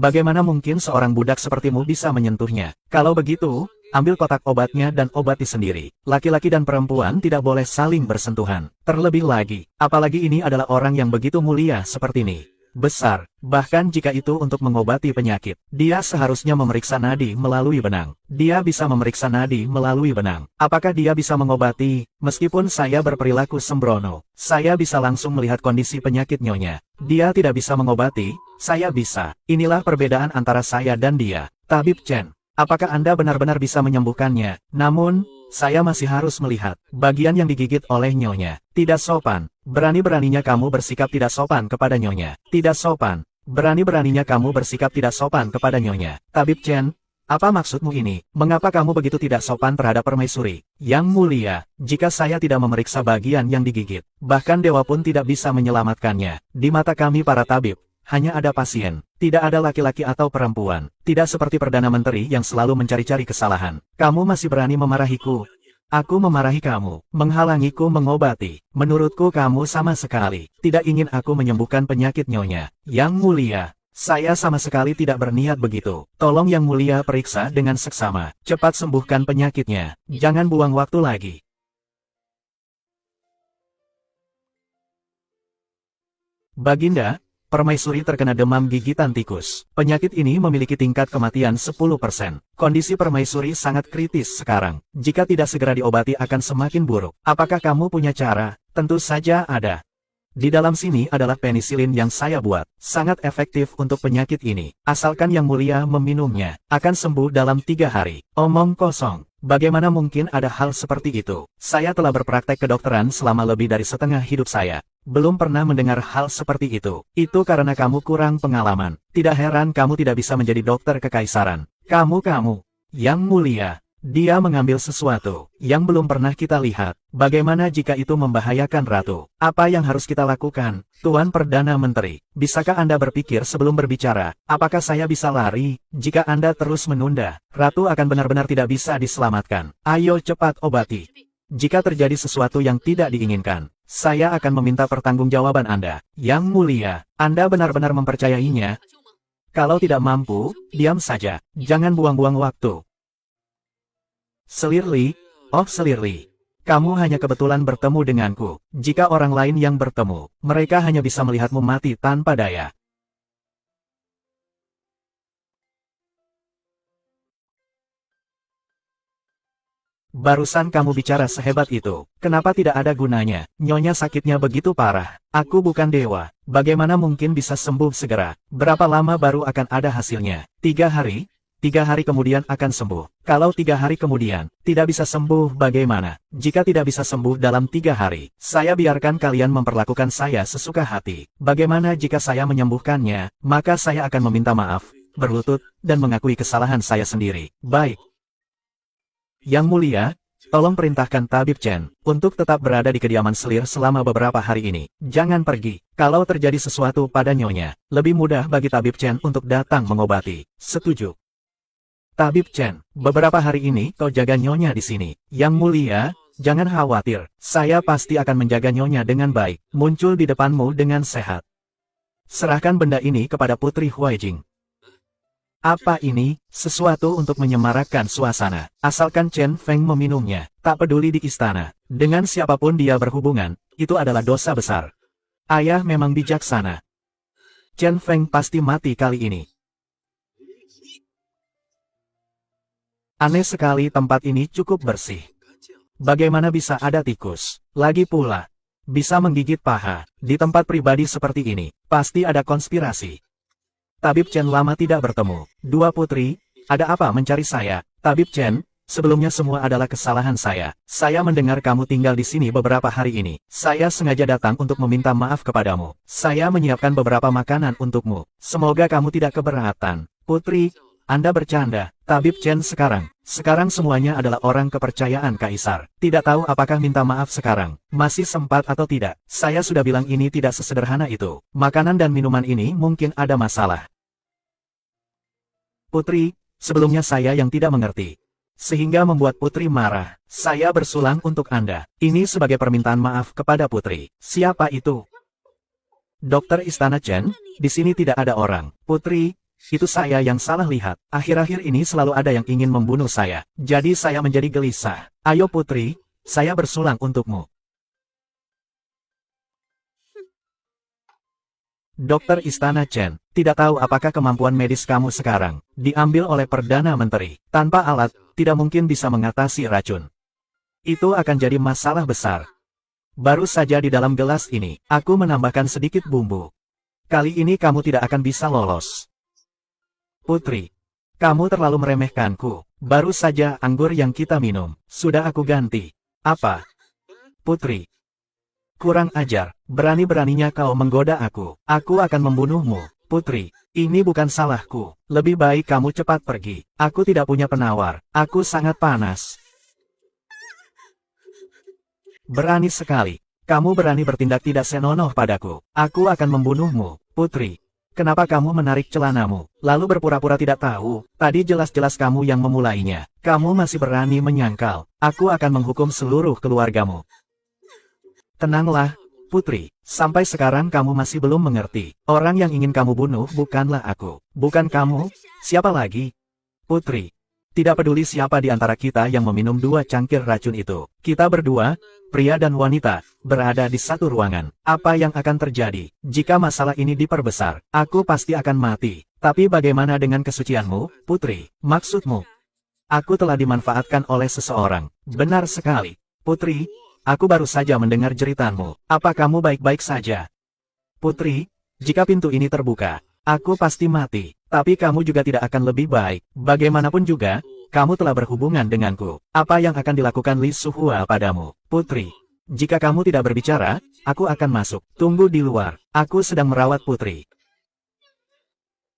Bagaimana mungkin seorang budak sepertimu bisa menyentuhnya? Kalau begitu, ambil kotak obatnya dan obati sendiri. Laki-laki dan perempuan tidak boleh saling bersentuhan. Terlebih lagi, apalagi ini adalah orang yang begitu mulia seperti ini. Besar, bahkan jika itu untuk mengobati penyakit. Dia seharusnya memeriksa nadi melalui benang. Dia bisa memeriksa nadi melalui benang. Apakah dia bisa mengobati? Meskipun saya berperilaku sembrono, saya bisa langsung melihat kondisi penyakit nyonya. Dia tidak bisa mengobati, saya bisa. Inilah perbedaan antara saya dan dia. Tabib Chen, apakah Anda benar-benar bisa menyembuhkannya? Namun, saya masih harus melihat bagian yang digigit oleh nyonya. Tidak sopan. Berani-beraninya kamu bersikap tidak sopan kepada nyonya. Tidak sopan. Berani-beraninya kamu bersikap tidak sopan kepada nyonya. Tabib Chen, apa maksudmu ini? Mengapa kamu begitu tidak sopan terhadap permaisuri? Yang mulia, jika saya tidak memeriksa bagian yang digigit, bahkan dewa pun tidak bisa menyelamatkannya. Di mata kami para tabib, hanya ada pasien, tidak ada laki-laki atau perempuan. Tidak seperti Perdana Menteri yang selalu mencari-cari kesalahan. Kamu masih berani memarahiku. Aku memarahi kamu, menghalangiku mengobati. Menurutku kamu sama sekali tidak ingin aku menyembuhkan penyakit nyonya. Yang mulia, saya sama sekali tidak berniat begitu. Tolong Yang Mulia periksa dengan seksama. Cepat sembuhkan penyakitnya. Jangan buang waktu lagi. Baginda, permaisuri terkena demam gigitan tikus. Penyakit ini memiliki tingkat kematian 10%. Kondisi permaisuri sangat kritis sekarang. Jika tidak segera diobati akan semakin buruk. Apakah kamu punya cara? Tentu saja ada. Di dalam sini adalah penisilin yang saya buat. Sangat efektif untuk penyakit ini. Asalkan Yang Mulia meminumnya, akan sembuh dalam 3 hari. Omong kosong. Bagaimana mungkin ada hal seperti itu? Saya telah berpraktek kedokteran selama lebih dari setengah hidup saya. Belum pernah mendengar hal seperti itu. Itu karena kamu kurang pengalaman. Tidak heran kamu tidak bisa menjadi dokter kekaisaran. Kamu, Yang Mulia. Dia mengambil sesuatu yang belum pernah kita lihat. Bagaimana jika itu membahayakan ratu? Apa yang harus kita lakukan, Tuan Perdana Menteri? Bisakah Anda berpikir sebelum berbicara? Apakah saya bisa lari? Jika Anda terus menunda, ratu akan benar-benar tidak bisa diselamatkan. Ayo cepat obati. Jika terjadi sesuatu yang tidak diinginkan, saya akan meminta pertanggungjawaban Anda. Yang Mulia, Anda benar-benar mempercayainya? Kalau tidak mampu, diam saja. Jangan buang-buang waktu. Selirli, oh Selirli. Kamu hanya kebetulan bertemu denganku. Jika orang lain yang bertemu, mereka hanya bisa melihatmu mati tanpa daya. Barusan kamu bicara sehebat itu. Kenapa tidak ada gunanya? Nyonya sakitnya begitu parah. Aku bukan dewa. Bagaimana mungkin bisa sembuh segera? Berapa lama baru akan ada hasilnya? 3 hari? 3 hari kemudian akan sembuh. Kalau 3 hari kemudian tidak bisa sembuh bagaimana? Jika tidak bisa sembuh dalam 3 hari, saya biarkan kalian memperlakukan saya sesuka hati. Bagaimana jika saya menyembuhkannya? Maka saya akan meminta maaf, berlutut, dan mengakui kesalahan saya sendiri. Baik. Yang Mulia, tolong perintahkan Tabib Chen untuk tetap berada di kediaman Selir selama beberapa hari ini. Jangan pergi. Kalau terjadi sesuatu pada nyonya, lebih mudah bagi Tabib Chen untuk datang mengobati. Setuju. Tabib Chen, beberapa hari ini kau jaga nyonya di sini. Yang Mulia, jangan khawatir. Saya pasti akan menjaga nyonya dengan baik. Muncul di depanmu dengan sehat. Serahkan benda ini kepada Putri Huaijing. Apa ini? Sesuatu untuk menyemarakkan suasana. Asalkan Chen Feng meminumnya, tak peduli di istana. Dengan siapapun dia berhubungan, itu adalah dosa besar. Ayah memang bijaksana. Chen Feng pasti mati kali ini. Aneh sekali tempat ini cukup bersih. Bagaimana bisa ada tikus? Lagi pula, bisa menggigit paha. Di tempat pribadi seperti ini, pasti ada konspirasi. Tabib Chen lama tidak bertemu. 2 putri, ada apa mencari saya? Tabib Chen, sebelumnya semua adalah kesalahan saya. Saya mendengar kamu tinggal di sini beberapa hari ini. Saya sengaja datang untuk meminta maaf kepadamu. Saya menyiapkan beberapa makanan untukmu. Semoga kamu tidak keberatan. Putri, Anda bercanda. Tabib Chen sekarang semuanya adalah orang kepercayaan Kaisar. Tidak tahu apakah minta maaf sekarang. Masih sempat atau tidak. Saya sudah bilang ini tidak sesederhana itu. Makanan dan minuman ini mungkin ada masalah. Putri, sebelumnya saya yang tidak mengerti. Sehingga membuat Putri marah. Saya bersulang untuk Anda. Ini sebagai permintaan maaf kepada Putri. Siapa itu? Dokter Istana Chen, di sini tidak ada orang. Putri, Itu saya yang salah lihat. Akhir-akhir ini selalu ada yang ingin membunuh saya. Jadi saya menjadi gelisah. Ayo putri, saya bersulang untukmu. Dokter Istana Chen, tidak tahu apakah kemampuan medis kamu sekarang diambil oleh Perdana Menteri. Tanpa alat, tidak mungkin bisa mengatasi racun. Itu akan jadi masalah besar. Baru saja di dalam gelas ini, aku menambahkan sedikit bumbu. Kali ini kamu tidak akan bisa lolos. Putri, kamu terlalu meremehkanku. Baru saja anggur yang kita minum, sudah aku ganti. Apa? Putri. Kurang ajar, berani-beraninya kau menggoda aku. Aku akan membunuhmu, putri. Ini bukan salahku. Lebih baik kamu cepat pergi. Aku tidak punya penawar. Aku sangat panas. Berani sekali. Kamu berani bertindak tidak senonoh padaku. Aku akan membunuhmu, putri. Kenapa kamu menarik celanamu, lalu berpura-pura tidak tahu? Tadi jelas-jelas kamu yang memulainya. Kamu masih berani menyangkal. Aku akan menghukum seluruh keluargamu. Tenanglah, putri. Sampai sekarang kamu masih belum mengerti. Orang yang ingin kamu bunuh bukanlah aku. Bukan kamu. Siapa lagi? Putri. Tidak peduli siapa di antara kita yang meminum 2 cangkir racun itu. Kita berdua, pria dan wanita, berada di satu ruangan. Apa yang akan terjadi jika masalah ini diperbesar? Aku pasti akan mati. Tapi bagaimana dengan kesucianmu, putri? Maksudmu? Aku telah dimanfaatkan oleh seseorang. Benar sekali. Putri, aku baru saja mendengar jeritanmu. Apa kamu baik-baik saja? Putri, jika pintu ini terbuka, aku pasti mati. Tapi kamu juga tidak akan lebih baik. Bagaimanapun juga, kamu telah berhubungan denganku. Apa yang akan dilakukan Li Suhua padamu? Putri, jika kamu tidak berbicara, aku akan masuk. Tunggu di luar. Aku sedang merawat putri.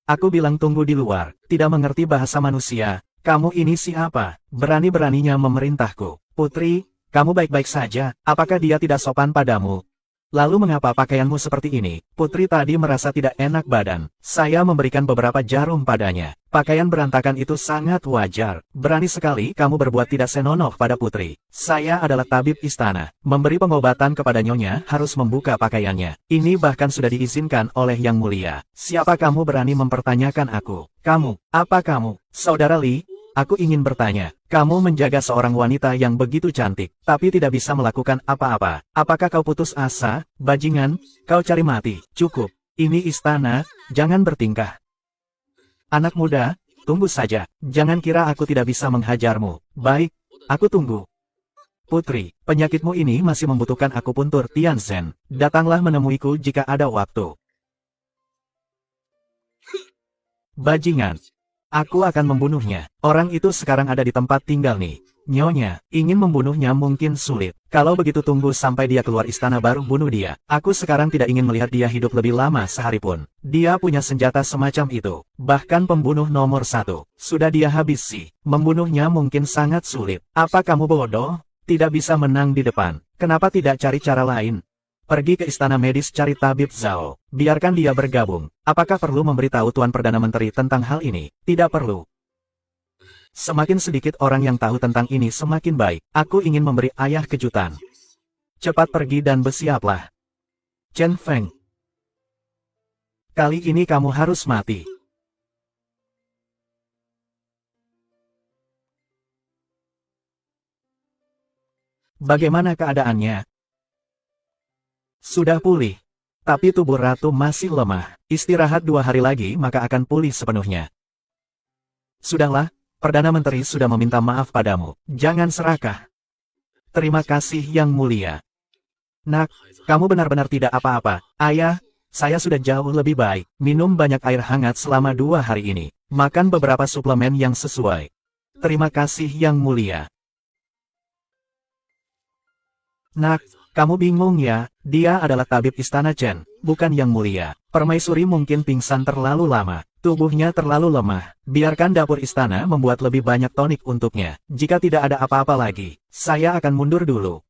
Aku bilang tunggu di luar. Tidak mengerti bahasa manusia. Kamu ini siapa? Berani-beraninya memerintahku. Putri, kamu baik-baik saja. Apakah dia tidak sopan padamu? Lalu mengapa pakaianmu seperti ini? Putri tadi merasa tidak enak badan. Saya memberikan beberapa jarum padanya. Pakaian berantakan itu sangat wajar. Berani sekali kamu berbuat tidak senonoh pada putri. Saya adalah tabib istana. Memberi pengobatan kepada nyonya harus membuka pakaiannya. Ini bahkan sudah diizinkan oleh Yang Mulia. Siapa kamu berani mempertanyakan aku? Kamu, apa kamu? Saudara Li, aku ingin bertanya, kamu menjaga seorang wanita yang begitu cantik, tapi tidak bisa melakukan apa-apa. Apakah kau putus asa, bajingan? Kau cari mati. Cukup. Ini istana, jangan bertingkah. Anak muda, tunggu saja. Jangan kira aku tidak bisa menghajarmu. Baik, aku tunggu. Putri, penyakitmu ini masih membutuhkan akupuntur Tianzhen. Datanglah menemuiku jika ada waktu. Bajingan. Aku akan membunuhnya. Orang itu sekarang ada di tempat tinggal nih. Nyonya, ingin membunuhnya mungkin sulit. Kalau begitu tunggu sampai dia keluar istana baru bunuh dia. Aku sekarang tidak ingin melihat dia hidup lebih lama sehari pun. Dia punya senjata semacam itu. Bahkan pembunuh nomor 1. Sudah dia habisi. Membunuhnya mungkin sangat sulit. Apa kamu bodoh? Tidak bisa menang di depan. Kenapa tidak cari cara lain? Pergi ke istana medis cari tabib Zhao. Biarkan dia bergabung. Apakah perlu memberitahu Tuan Perdana Menteri tentang hal ini? Tidak perlu. Semakin sedikit orang yang tahu tentang ini semakin baik. Aku ingin memberi ayah kejutan. Cepat pergi dan bersiaplah. Chen Feng. Kali ini kamu harus mati. Bagaimana keadaannya? Sudah pulih. Tapi tubuh ratu masih lemah. Istirahat 2 hari lagi maka akan pulih sepenuhnya. Sudahlah, Perdana Menteri sudah meminta maaf padamu. Jangan serakah. Terima kasih Yang Mulia. Nak, kamu benar-benar tidak apa-apa. Ayah, saya sudah jauh lebih baik. Minum banyak air hangat selama 2 hari ini. Makan beberapa suplemen yang sesuai. Terima kasih Yang Mulia. Nak, kamu bingung ya? Dia adalah tabib istana Chen, bukan Yang Mulia. Permaisuri mungkin pingsan terlalu lama. Tubuhnya terlalu lemah. Biarkan dapur istana membuat lebih banyak tonik untuknya. Jika tidak ada apa-apa lagi, saya akan mundur dulu.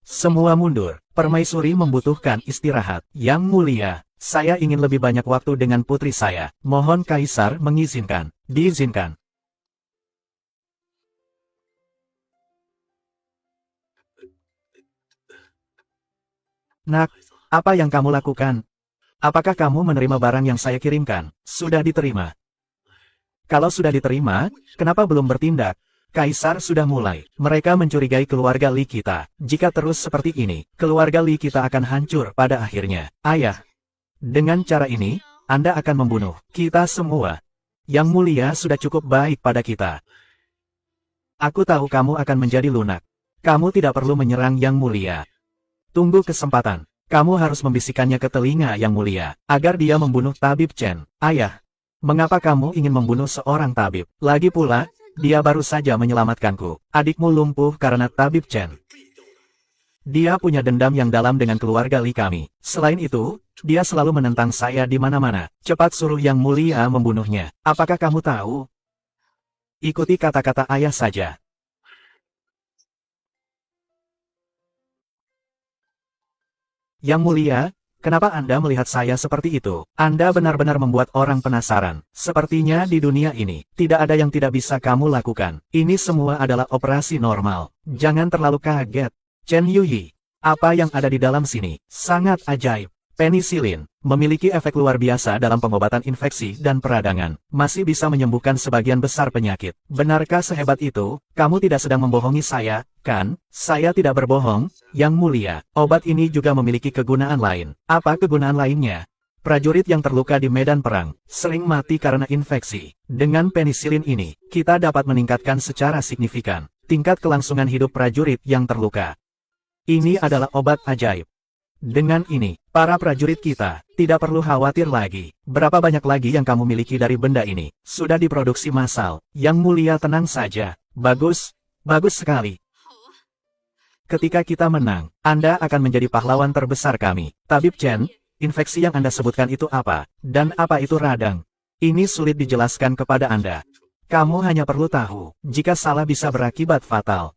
Semua mundur. Permaisuri membutuhkan istirahat. Yang Mulia, saya ingin lebih banyak waktu dengan putri saya. Mohon Kaisar mengizinkan. Diizinkan. Nak, Apa yang kamu lakukan? Apakah kamu menerima barang yang saya kirimkan? Sudah diterima. Kalau sudah diterima, kenapa belum bertindak? Kaisar sudah mulai. Mereka mencurigai keluarga Li kita. Jika terus seperti ini, keluarga Li kita akan hancur pada akhirnya. Ayah, dengan cara ini, Anda akan membunuh kita semua. Yang mulia sudah cukup baik pada kita. Aku tahu kamu akan menjadi lunak. Kamu tidak perlu menyerang Yang Mulia. Tunggu kesempatan. Kamu harus membisikkannya ke telinga Yang Mulia, agar dia membunuh Tabib Chen. Ayah, mengapa kamu ingin membunuh seorang tabib? Lagi pula, dia baru saja menyelamatkanku. Adikmu lumpuh karena Tabib Chen. Dia punya dendam yang dalam dengan keluarga Li kami. Selain itu, dia selalu menentang saya di mana-mana. Cepat suruh Yang Mulia membunuhnya. Apakah kamu tahu? Ikuti kata-kata ayah saja. Yang Mulia, kenapa Anda melihat saya seperti itu? Anda benar-benar membuat orang penasaran. Sepertinya di dunia ini, tidak ada yang tidak bisa kamu lakukan. Ini semua adalah operasi normal. Jangan terlalu kaget. Chen Yuyi, apa yang ada di dalam sini? Sangat ajaib. Penisilin memiliki efek luar biasa dalam pengobatan infeksi dan peradangan. Masih bisa menyembuhkan sebagian besar penyakit. Benarkah sehebat itu? Kamu tidak sedang membohongi saya, kan? Saya tidak berbohong, Yang Mulia. Obat ini juga memiliki kegunaan lain. Apa kegunaan lainnya? Prajurit yang terluka di medan perang sering mati karena infeksi. Dengan penisilin ini, kita dapat meningkatkan secara signifikan tingkat kelangsungan hidup prajurit yang terluka. Ini adalah obat ajaib. Dengan ini, para prajurit kita tidak perlu khawatir lagi. Berapa banyak lagi yang kamu miliki dari benda ini? Sudah diproduksi massal. Yang Mulia tenang saja. Bagus, bagus sekali. Ketika kita menang, Anda akan menjadi pahlawan terbesar kami. Tabib Chen, infeksi yang Anda sebutkan itu apa? Dan apa itu radang? Ini sulit dijelaskan kepada Anda. Kamu hanya perlu tahu, jika salah bisa berakibat fatal.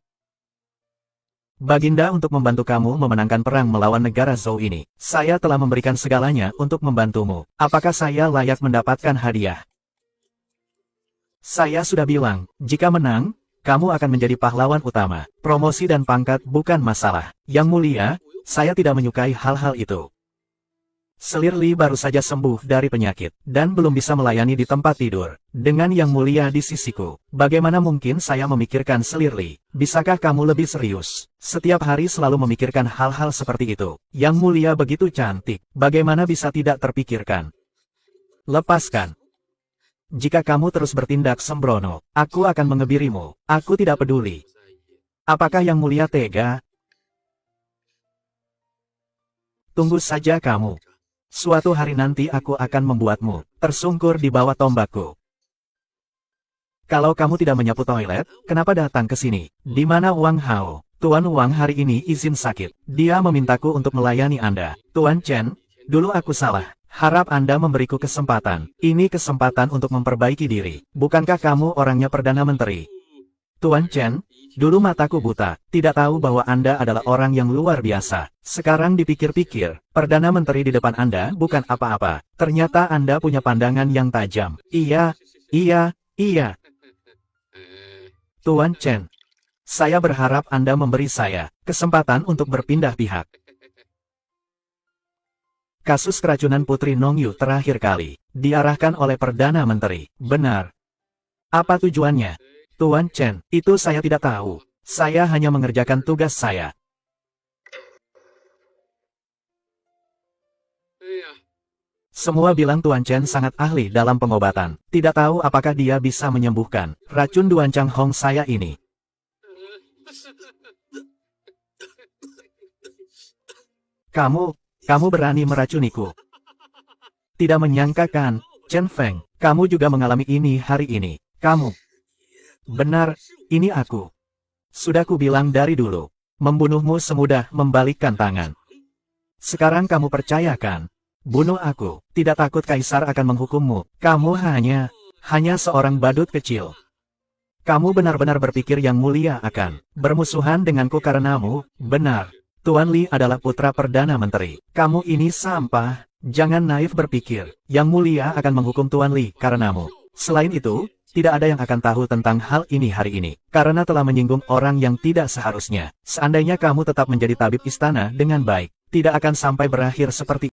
Baginda untuk membantu kamu memenangkan perang melawan negara Zhou ini. Saya telah memberikan segalanya untuk membantumu. Apakah saya layak mendapatkan hadiah? Saya sudah bilang, jika menang, kamu akan menjadi pahlawan utama. Promosi dan pangkat bukan masalah. Yang Mulia, saya tidak menyukai hal-hal itu. Selir Li baru saja sembuh dari penyakit, dan belum bisa melayani di tempat tidur. Dengan Yang Mulia di sisiku, bagaimana mungkin saya memikirkan Selir Li? Bisakah kamu lebih serius? Setiap hari selalu memikirkan hal-hal seperti itu. Yang Mulia begitu cantik, bagaimana bisa tidak terpikirkan? Lepaskan. Jika kamu terus bertindak sembrono, aku akan mengebirimu. Aku tidak peduli. Apakah Yang Mulia tega? Tunggu saja kamu. Suatu hari nanti aku akan membuatmu tersungkur di bawah tombakku. Kalau kamu tidak menyapu toilet, kenapa datang ke sini? Di mana Wang Hao? Tuan Wang hari ini izin sakit. Dia memintaku untuk melayani Anda. Tuan Chen, dulu aku salah. Harap Anda memberiku kesempatan. Ini kesempatan untuk memperbaiki diri. Bukankah kamu orangnya Perdana Menteri? Tuan Chen, dulu mataku buta, tidak tahu bahwa Anda adalah orang yang luar biasa. Sekarang dipikir-pikir, Perdana Menteri di depan Anda bukan apa-apa. Ternyata Anda punya pandangan yang tajam. Iya, iya, iya. Tuan Chen, saya berharap Anda memberi saya kesempatan untuk berpindah pihak. Kasus keracunan Putri Nongyu terakhir kali diarahkan oleh Perdana Menteri. Benar. Apa tujuannya? Tuan Chen, itu saya tidak tahu. Saya hanya mengerjakan tugas saya. Semua bilang Tuan Chen sangat ahli dalam pengobatan. Tidak tahu apakah dia bisa menyembuhkan racun Duan Chang Hong saya ini. Kamu berani meracuniku. Tidak menyangka kan, Chen Feng, kamu juga mengalami ini hari ini. Kamu. Benar, ini aku. Sudah kubilang dari dulu. Membunuhmu semudah membalikkan tangan. Sekarang kamu percayakan. Bunuh aku. Tidak takut Kaisar akan menghukummu. Kamu hanya seorang badut kecil. Kamu benar-benar berpikir Yang Mulia akan bermusuhan denganku karenamu? Benar. Tuan Li adalah putra Perdana Menteri. Kamu ini sampah. Jangan naif berpikir. Yang Mulia akan menghukum Tuan Li karenamu. Selain itu, tidak ada yang akan tahu tentang hal ini hari ini, karena telah menyinggung orang yang tidak seharusnya. Seandainya kamu tetap menjadi tabib istana dengan baik, tidak akan sampai berakhir seperti